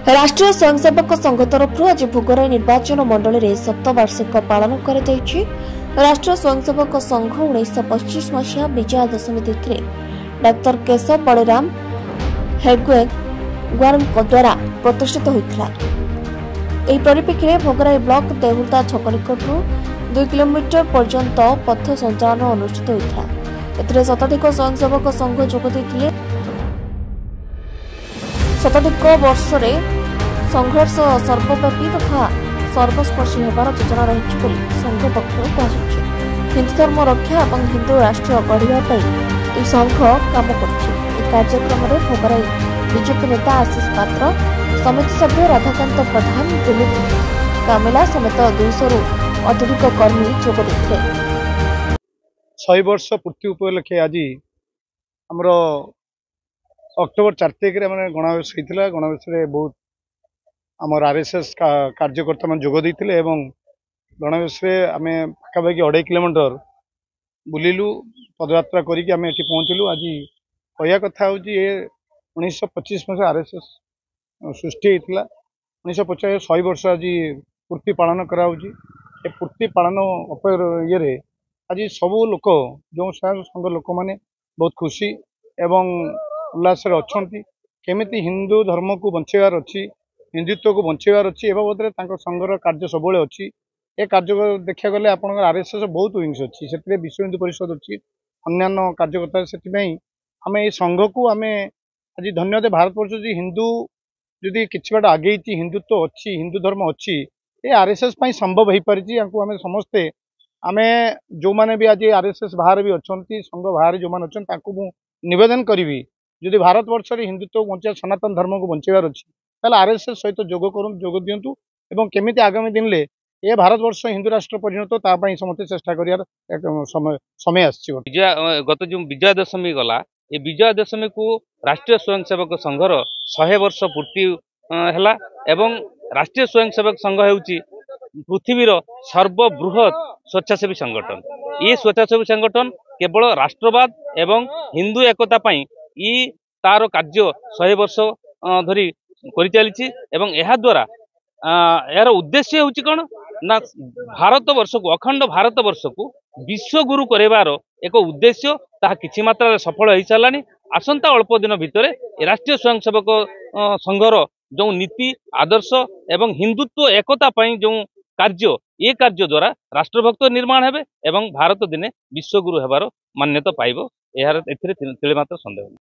राष्ट्रीय स्वयंसेवक संघ तरफ आज भोगराई निर्वाचन मंडल में शतवार्षिक पालन कर राष्ट्रीय स्वयंसेवक संघ 1925 मसीहा विजया दशमी तिथि डाक्तर केशव बलिराम हेडगेवार द्वारा प्रतिष्ठित होता। परिप्रेक्षी में भोगराई ब्लॉक देहुरदा छक निकट 2 किलोमीटर पर्यंत पथ संचालन अनुष्ठित होता। शताधिक स्वयंसेवक संघ जोगदे शताधिक वर्ष संघर्ष सर्वव्यापी तथा सर्वस्पर्शी होबार योजना रही संघ पक्ष हिंदू धर्म रक्षा और हिंदू राष्ट्र गढ़ा संघ काम कर कार्यक्रम में भोगराई बीजेपी नेता आशीष पात्र समिति सभ्य राधाकांत प्रधान दिलीप कामेला समेत 200 रु अधिक कर्मी जोगदे। 100 वर्ष पूर्ति उपलक्षे आज आमर अक्टोबर 4 तारिख में गणवेश होता। गणवेश बहुत आमर आरएसएस कार्यकर्ता मान जोग देते एवं गणवेश आम पाखापाखि 2.5 किलोमीटर बुलिलु पदयात्रा करिक आम एठी पहुँचलु। आज कहया कथा हूँ 1925 मसीहा आरएसएस सृष्टि होता। 1950 100 वर्ष आज पूर्ति पालन करा पूर्ति पालन ये आज सबू लोक जो संघ लोक मैंने बहुत खुशी एवं उल्लास अच्छा केमिति हिंदू धर्म को बंचार अच्छी हिंदुत्व को बंचार अच्छी ए बाबद संघर कार्य सब अच्छी। ए कार्य देखा गले आप आरएसएस बहुत विंग्स अच्छी से विश्व हिंदू परिषद अच्छी अन्य कार्यकर्ता से आम ये संघ को आम आज धन्यवाद भारत वर्ष जी हिंदू जदि किसी बाट आगे हिंदुत्व अच्छी हिंदू धर्म अच्छी ये आरएसएस संभव हो पारी। आम समस्ते आम जो मैंने भी आज आरएसएस बाहर भी अच्छा संघ बाहर जो मैंने अच्छा निवेदन करी जदि भारत वर्ष हिंदुत्व बचा सनातन धर्म को बचार अच्छी आरएसएस सहित जोग दिंतु एवं केमिति आगामी दिन में ये भारत वर्ष हिंदू राष्ट्र परिणत समस्त चेष्टा कर समय गत जो विजया दशमी गला ये विजया दशमी को राष्ट्रीय स्वयंसेवक संघर 100 वर्ष पूर्ति है एवं राष्ट्रीय स्वयंसेवक संघ होउची पृथ्वीर सर्वबृहत स्वेच्छासेवी संगठन। ये स्वेच्छासेवी संगठन केवल राष्ट्रवाद एवं हिंदू एकता पाई ई तार कार्य 100 वर्ष धरी करि चली एवं एहा द्वारा यार उद्देश्य होउची कोन ना भारत वर्ष को अखंड भारत वर्ष को विश्वगुरु करेबार एक उद्देश्य ताहा किछि मात्रा सफल हो सारानी। आसंता अल्प दिन भितर राष्ट्रीय स्वयंसेवक संघर जो नीति आदर्श एवं हिंदुत्व एकता पाई जो कार्य ये कार्य द्वारा राष्ट्रभक्त निर्माण हेबे एवं भारत दिने विश्वगुरु हेबार मान्यता पाइबो। यार एथिरे तिले मात्र संदेह।